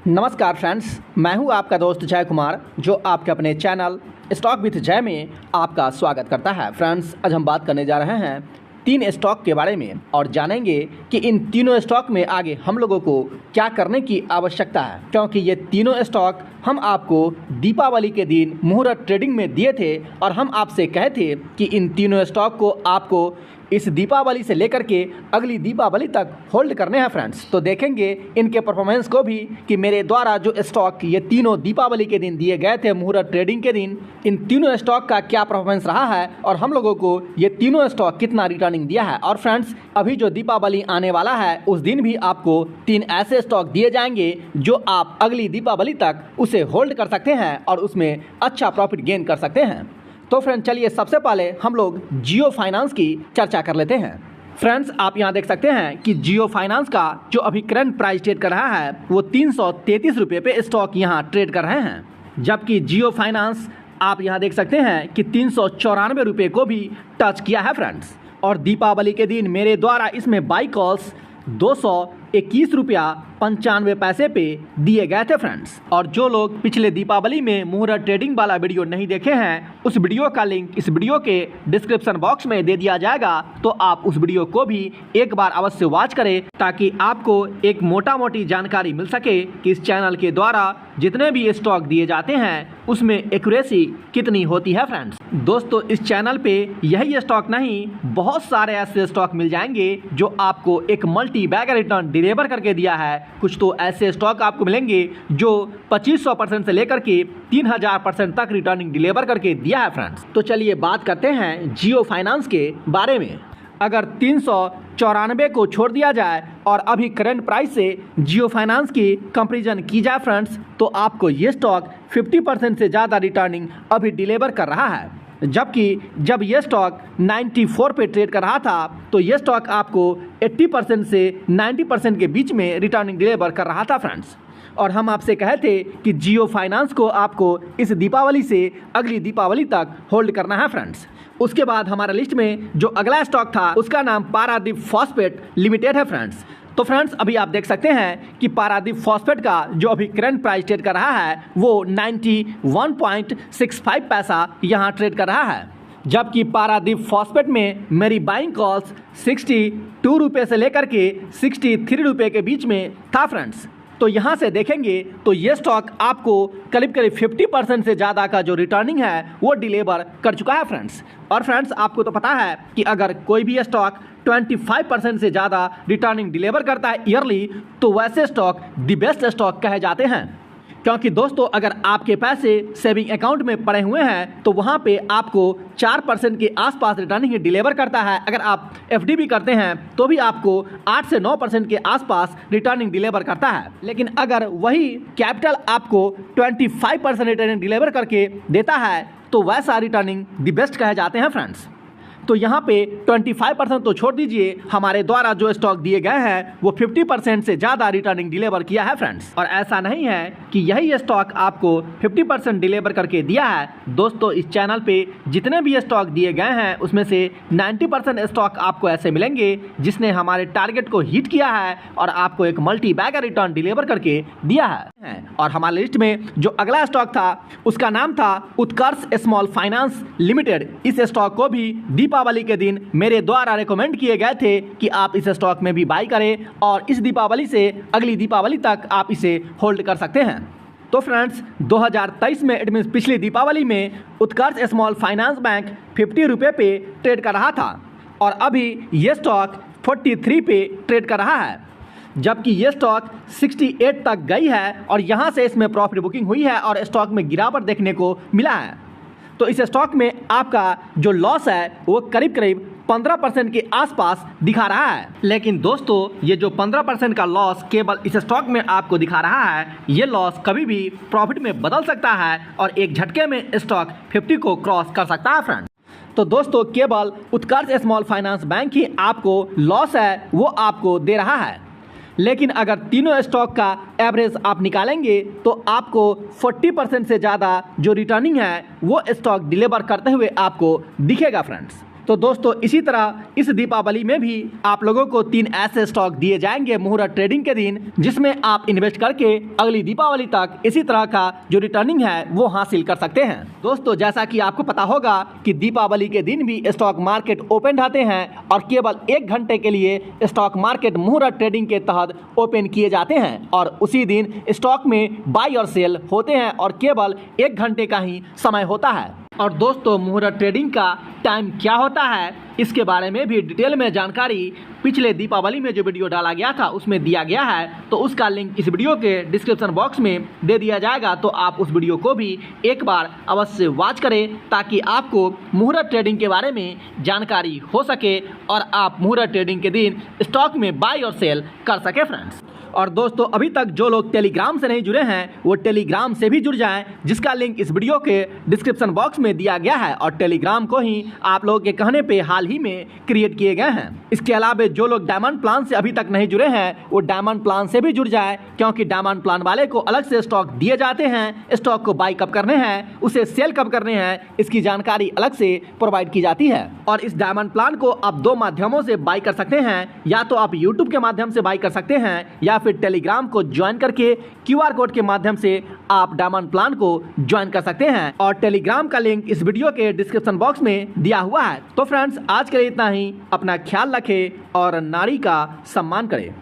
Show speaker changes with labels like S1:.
S1: नमस्कार फ्रेंड्स, मैं हूं आपका दोस्त जय कुमार, जो आपके अपने चैनल स्टॉक विथ जय में आपका स्वागत करता है। फ्रेंड्स, आज हम बात करने जा रहे हैं 3 स्टॉक के बारे में और जानेंगे कि इन तीनों स्टॉक में आगे हम लोगों को क्या करने की आवश्यकता है, क्योंकि ये तीनों स्टॉक हम आपको दीपावली के दिन मुहूर्त ट्रेडिंग में दिए थे और हम आपसे कहे थे कि इन तीनों स्टॉक को आपको इस दीपावली से लेकर के अगली दीपावली तक होल्ड करने हैं फ्रेंड्स। तो देखेंगे इनके परफॉर्मेंस को भी कि मेरे द्वारा जो स्टॉक ये तीनों दीपावली के दिन दिए गए थे मुहूर्त ट्रेडिंग के दिन, इन तीनों स्टॉक का क्या परफॉर्मेंस रहा है और हम लोगों को ये तीनों स्टॉक कितना रिटर्निंग दिया है। और फ्रेंड्स, अभी जो दीपावली आने वाला है उस दिन भी आपको 3 ऐसे स्टॉक दिए जाएंगे जो आप अगली दीपावली तक उसे होल्ड कर सकते हैं और उसमें अच्छा प्रॉफिट गेन कर सकते हैं। तो फ्रेंड्स, चलिए सबसे पहले हम लोग जियो फाइनेंस की चर्चा कर लेते हैं। फ्रेंड्स, आप यहाँ देख सकते हैं कि जियो फाइनेंस का जो अभी करंट प्राइस ट्रेड कर रहा है वो 333 रुपये पे स्टॉक यहाँ ट्रेड कर रहे हैं, जबकि जियो फाइनेंस आप यहाँ देख सकते हैं कि 394 रुपये को भी टच किया है फ्रेंड्स। और दीपावली के दिन मेरे द्वारा इसमें बाई कॉल्स 221 रुपया 95 पैसे पे दिए गए थे फ्रेंड्स। और जो लोग पिछले दीपावली में मुहूर्त ट्रेडिंग वाला वीडियो नहीं देखे हैं, उस वीडियो का लिंक इस वीडियो के डिस्क्रिप्शन बॉक्स में दे दिया जाएगा, तो आप उस वीडियो को भी एक बार अवश्य वॉच करें ताकि आपको एक मोटा मोटी जानकारी मिल सके कि इस चैनल के द्वारा जितने भी स्टॉक दिए जाते हैं उसमें एक्यूरेसी कितनी होती है फ्रेंड्स। दोस्तों, इस चैनल पे यही स्टॉक नहीं, बहुत सारे ऐसे स्टॉक मिल जाएंगे जो आपको एक मल्टी बैगर रिटर्न डिलीवर करके दिया है। कुछ तो ऐसे स्टॉक आपको मिलेंगे जो 2500% से लेकर के 3000% तक रिटर्निंग डिलीवर करके दिया है फ्रेंड्स। तो चलिए बात करते हैं जियो फाइनेंस के बारे में। अगर 394 को छोड़ दिया जाए और अभी करंट प्राइस से जियो फाइनेंस की कंपैरिजन की जाए फ्रेंड्स, तो आपको ये स्टॉक 50% से ज़्यादा रिटर्निंग अभी डिलीवर कर रहा है। जबकि जब ये स्टॉक 94 पे ट्रेड कर रहा था तो ये स्टॉक आपको 80% से 90% के बीच में रिटर्निंग डिलीवर कर रहा था फ्रेंड्स। और हम आपसे कहे थे कि जियो फाइनेंस को आपको इस दीपावली से अगली दीपावली तक होल्ड करना है फ्रेंड्स। उसके बाद हमारे लिस्ट में जो अगला स्टॉक था उसका नाम पारादीप फॉस्फेट लिमिटेड है फ्रेंड्स। तो फ्रेंड्स, अभी आप देख सकते हैं कि पारादीप फॉस्फेट का जो अभी करंट प्राइस ट्रेड कर रहा है वो 91.65 पैसा यहाँ ट्रेड कर रहा है, जबकि पारादीप फॉस्फेट में मेरी बाइंग कॉल्स 62 रुपये से लेकर के 63 रुपये के बीच में था फ्रेंड्स। तो यहाँ से देखेंगे तो ये स्टॉक आपको करीब 50% से ज़्यादा का जो रिटर्निंग है वो डिलीवर कर चुका है फ्रेंड्स। और फ्रेंड्स, आपको तो पता है कि अगर कोई भी स्टॉक 25% से ज़्यादा रिटर्निंग डिलीवर करता है ईयरली, तो वैसे स्टॉक दी बेस्ट स्टॉक कहे जाते हैं। क्योंकि दोस्तों, अगर आपके पैसे सेविंग अकाउंट में पड़े हुए हैं तो वहाँ पे आपको 4% के आसपास रिटर्निंग डिलीवर करता है। अगर आप एफडी भी करते हैं तो भी आपको 8 से 9% के आसपास रिटर्निंग डिलीवर करता है। लेकिन अगर वही कैपिटल आपको 25% रिटर्निंग डिलीवर करके देता है तो वैसा रिटर्निंग दी बेस्ट कहे जाते हैं फ्रेंड्स। तो यहाँ पे 25% तो छोड़ दीजिए, हमारे द्वारा जो स्टॉक दिए गए हैं वो 50% से ज़्यादा रिटर्निंग डिलीवर किया है फ्रेंड्स। और ऐसा नहीं है कि यही स्टॉक आपको 50% डिलीवर करके दिया है। दोस्तों, इस चैनल पे जितने भी स्टॉक दिए गए हैं उसमें से 90% स्टॉक आपको ऐसे मिलेंगे जिसने हमारे टारगेट को हिट किया है और आपको एक मल्टी बैगर रिटर्न डिलीवर करके दिया है। और हमारे लिस्ट में जो अगला स्टॉक था उसका नाम था उत्कर्ष स्मॉल फाइनेंस लिमिटेड। इस स्टॉक को भी दीपावली के दिन मेरे द्वारा रेकमेंड किए गए थे कि आप इस स्टॉक में भी बाई करें और इस दीपावली से अगली दीपावली तक आप इसे होल्ड कर सकते हैं। तो फ्रेंड्स, 2023 में इट मीन्स पिछली दीपावली में उत्कर्ष स्मॉल फाइनेंस बैंक 50 रुपये पे ट्रेड कर रहा था और अभी ये स्टॉक 43 पे ट्रेड कर रहा है, जबकि ये स्टॉक 68 तक गई है और यहाँ से इसमें प्रॉफिट बुकिंग हुई है और स्टॉक में गिरावट देखने को मिला है। तो इस स्टॉक में आपका जो लॉस है वो करीब 15% के आसपास दिखा रहा है। लेकिन दोस्तों, ये जो 15% का लॉस केवल इस स्टॉक में आपको दिखा रहा है, ये लॉस कभी भी प्रॉफिट में बदल सकता है और एक झटके में स्टॉक 50 को क्रॉस कर सकता है फ्रेंड। तो दोस्तों, केवल उत्कर्ष स्मॉल फाइनेंस बैंक ही आपको लॉस है वो आपको दे रहा है। लेकिन अगर तीनों स्टॉक का एवरेज आप निकालेंगे तो आपको 40% से ज़्यादा जो रिटर्निंग है वो स्टॉक डिलीवर करते हुए आपको दिखेगा फ्रेंड्स। तो दोस्तों इसी तरह इस दीपावली में भी आप लोगों को 3 ऐसे स्टॉक दिए जाएंगे मुहूर्त ट्रेडिंग के दिन, जिसमें आप इन्वेस्ट करके अगली दीपावली तक इसी तरह का जो रिटर्निंग है वो हासिल कर सकते हैं। दोस्तों जैसा कि आपको पता होगा कि दीपावली के दिन भी स्टॉक मार्केट ओपन रहते हैं और केवल 1 घंटे के लिए स्टॉक मार्केट मुहूर्त ट्रेडिंग के तहत ओपन किए जाते हैं और उसी दिन स्टॉक में बाई और सेल होते हैं और केवल 1 घंटे का ही समय होता है। और दोस्तों मुहूर्त ट्रेडिंग का टाइम क्या होता है इसके बारे में भी डिटेल में जानकारी पिछले दीपावली में जो वीडियो डाला गया था उसमें दिया गया है, तो उसका लिंक इस वीडियो के डिस्क्रिप्शन बॉक्स में दे दिया जाएगा। तो आप उस वीडियो को भी एक बार अवश्य वॉच करें ताकि आपको मुहूर्त ट्रेडिंग के बारे में जानकारी हो सके और आप मुहूर्त ट्रेडिंग के दिन स्टॉक में बाई और सेल कर सके फ्रेंड्स। और दोस्तों अभी तक जो लोग टेलीग्राम से नहीं जुड़े हैं वो टेलीग्राम से भी जुड़ जाएं, जिसका लिंक इस वीडियो के डिस्क्रिप्शन बॉक्स में दिया गया है और टेलीग्राम को ही आप लोगों के कहने पे हाल ही में क्रिएट किए गए हैं। इसके अलावा जो लोग डायमंड प्लान से अभी तक नहीं जुड़े हैं वो डायमंड प्लान से भी जुड़ जाए, क्योंकि डायमंड प्लान वाले को अलग से स्टॉक दिए जाते हैं। स्टॉक को बाई कब करने हैं, उसे सेल कब करने हैं, इसकी जानकारी अलग से प्रोवाइड की जाती है। और इस डायमंड प्लान को आप 2 माध्यमों से बाई कर सकते हैं, या तो आप यूट्यूब के माध्यम से बाई कर सकते हैं या फिर टेलीग्राम को ज्वाइन करके QR कोड के माध्यम से आप डायमंड प्लान को ज्वाइन कर सकते हैं और टेलीग्राम का लिंक इस वीडियो के डिस्क्रिप्शन बॉक्स में दिया हुआ है। तो फ्रेंड्स आज के लिए इतना ही, अपना ख्याल रखें और नारी का सम्मान करें।